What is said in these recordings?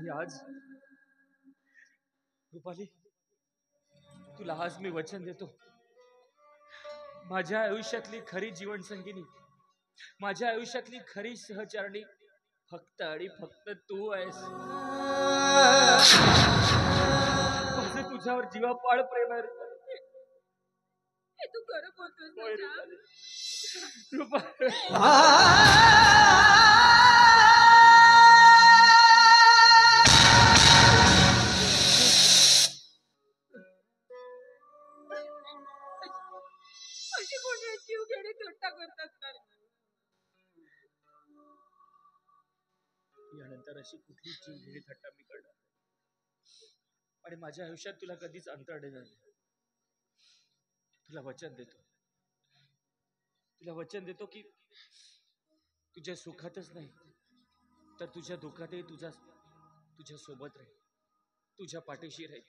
आणि आज रुपाली, तुला आज मी वचन देतो, माझ्या आयुष्यातली खरी जीवन संगिनी, माझ्या आयुष्यातली खरी सहचारणी फक्त आणि फक्त तू आहेस. माझं तुझ्यावर जीवापाड प्रेम आहे रुपाली. हे तू खरं बोलतोस रुपाली. अशी कोणी जीव घेणे थट्टा करतात का? यानंतर अशी कुठली जीव घेणे थट्टा मी करणार आणि माझ्या आयुष्यात तुला कधीच अंतर देणार नाही. तुला वचन देतो की तुझ्या सुखातच नाही तर तुझ्या दुःखातही तुझ्या सोबत राहील, तुझ्या पाठीशी राहील.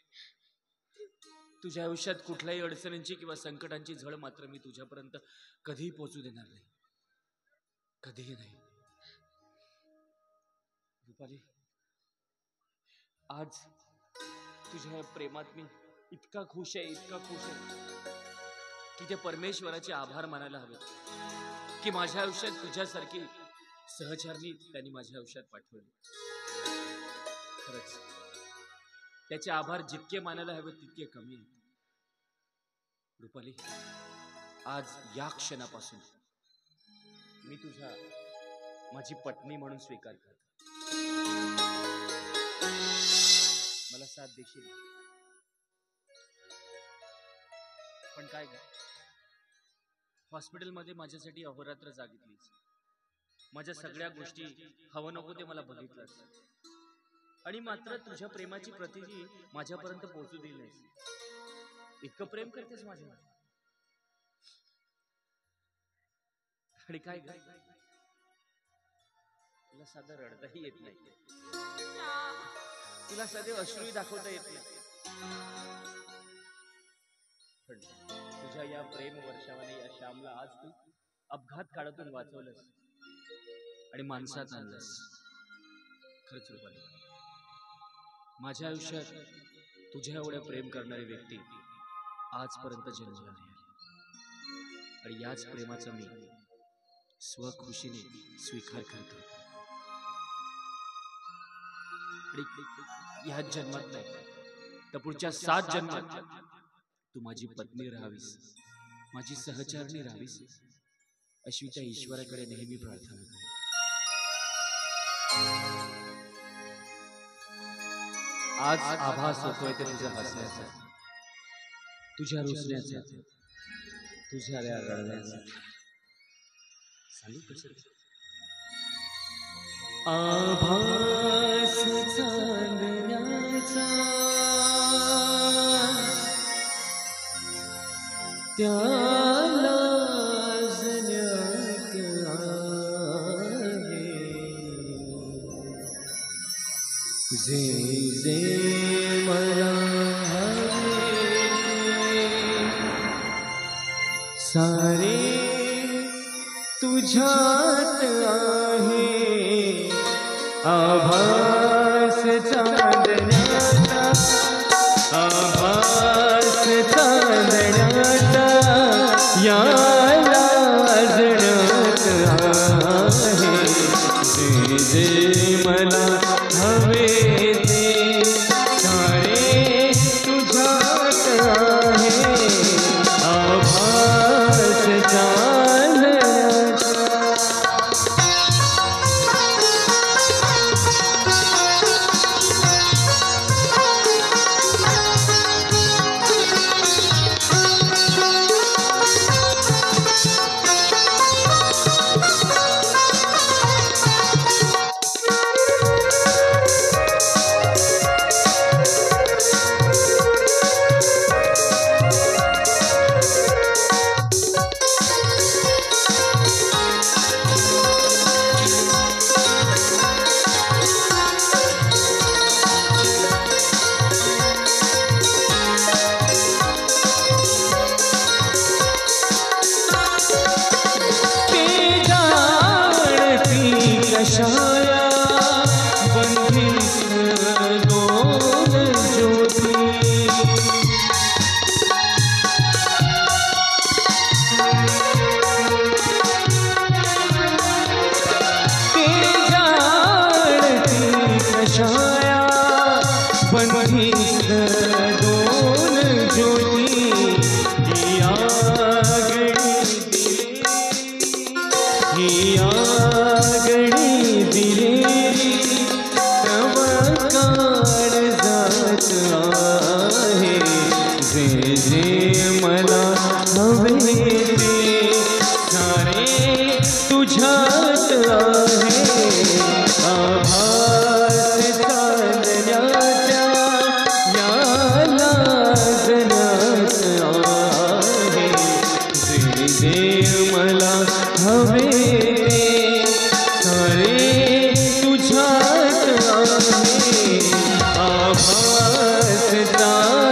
तुझ्या आयुष्यात कुठल्याही अडचणींची किंवा संकटांची झळ मात्र मी तुझ्यापर्यंत कधीही पोहोचू देणार नाही, कधीही नाही. रुपाली, आज तुझ्या प्रेमात मी इतका खुश आहे की त्या परमेश्वराचे आभार मानायला हवे की माझ्या आयुष्यात तुझ्यासारखी सहचारणी त्यांनी माझ्या आयुष्यात पाठवली. खरंच त्याचे आभार जितके मानायला हवे तितके कमी आहेत. रुपाली, आज या क्षणापासून मी तुझा माझी पत्नी म्हणून स्वीकार करतो. मला साथ देशील? पण काय ग, हॉस्पिटलमध्ये माझ्यासाठी अहोरात्र जागितलीस, माझ्या सगळ्या गोष्टी हवं नको ते मला बघितलंस आणि मात्र तुझ्या प्रेमाची प्रतिती माझ्यापर्यंत पोहोचू दिली नाहीस. इतकं प्रेम करतेस माझ्यावर आणि काय ग, तुला साधं रडताही येत नाही, तुला साधे अश्रूही दाखवता येत नाही. पण तुझ्या या प्रेम वर्षावाने या श्यामला आज तू अपघात काळातून वाचवलंस आणि माणसात आणलंस. खरंच रुपाली, माझ्या आयुष्यात तुझ्या एवढ्या प्रेम करणारी व्यक्ती आजपर्यंत जन्माला नाही आली आणि याच प्रेमाचा मी स्वखुशीने स्वीकार करतो. ह्याच जन्मात नाही तर पुढच्या 7 जन्मात तू माझी पत्नी राहावीस, माझी सहचारणी राहावीस अशी त्या ईश्वराकडे नेहमी प्रार्थना करते. आज आभास होतोय ते तुझ्या हसण्याचा, तुझ्या रुसण्याचा, तुझ्या रडण्याचा. सांगू कसं? आभास चांदण्याचा त्याला जन्यात आहे, जे जे मला सारे तुझ्यात आहे. आभास चांदण्याचा, आभास चांदण्याचा याला जणत आहे. जे जे मला हवे ते सारे तुझ्यात आहे. आभास चांदण्याचा. छाया बंधीत दोन ज्योती ही आगणी दिलेली तव काळजात आहे जे जे मला हवे ते सारे तुझ्यात आहे आभास चांदण्याच्या या लाजण्यात आहे जे जे मला हवे ते सारे तुझ्यात आहे आभास चांदण्याचा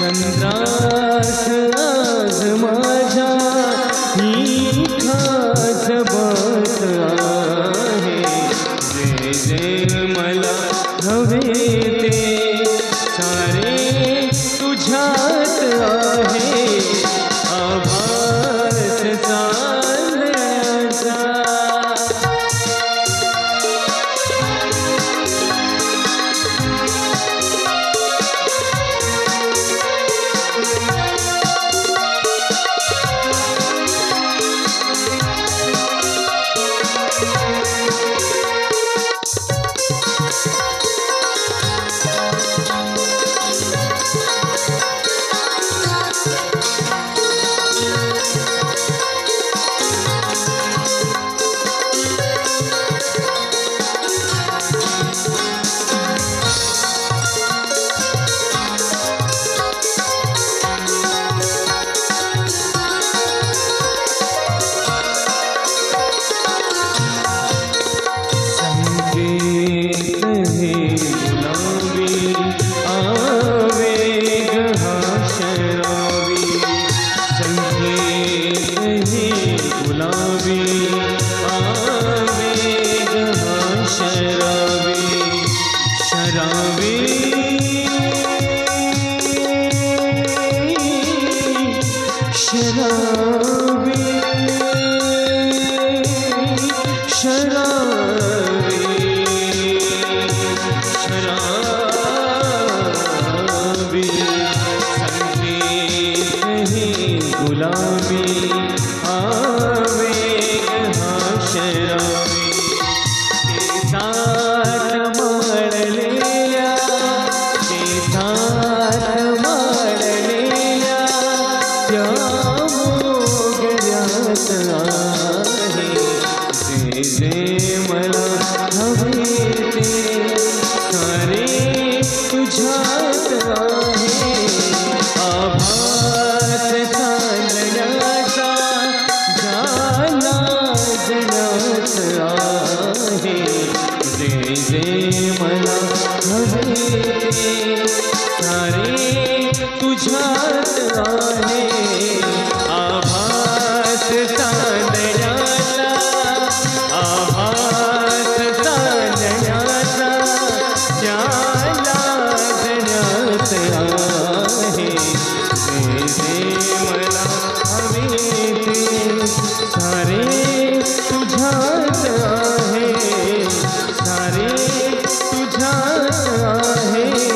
चंद्रास आज माझ्या ही खास बात आहे जे जे मला हवे ते सारे तुझ्यात आहे आभास चांदण्याचा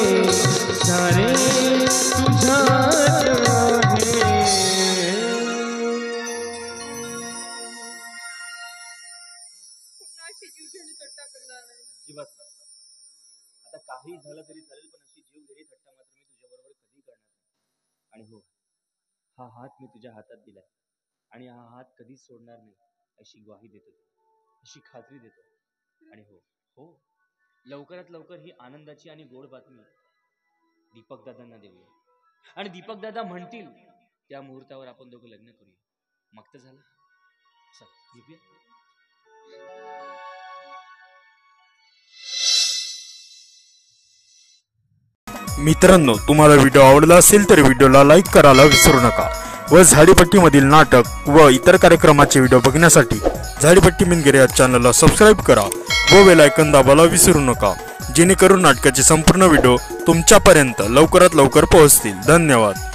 सारे तुझ्या आणि हो, हा हात मी तुझ्या हातात दिलाय आणि हा हात कधीच सोडणार नाही अशी ग्वाही देतो, अशी खात्री देतो. आणि हो हो, लवकरात लवकर ही आनंदाची आणि गोड बातमी दीपक दादांना देऊया आणि दीपक दादा म्हणतील त्या मुहूर्तावर आपण दोघं लग्न करूया. मग तर झालं. चल दीप्या. मित्रांनो, तुम्हाला व्हिडिओ आवडला असेल तर व्हिडिओला लाईक करायला विसरू नका व झाडीपट्टीमधील नाटक व इतर कार्यक्रमाचे व्हिडिओ बघण्यासाठी झाडीपट्टी मिनगिरे या चॅनलला सबस्क्राईब करा व बेल आयकॉन दाबायला विसरू नका, जेणेकरून नाटकाचे संपूर्ण व्हिडिओ तुमच्यापर्यंत लवकरात लवकर पोहोचतील. धन्यवाद.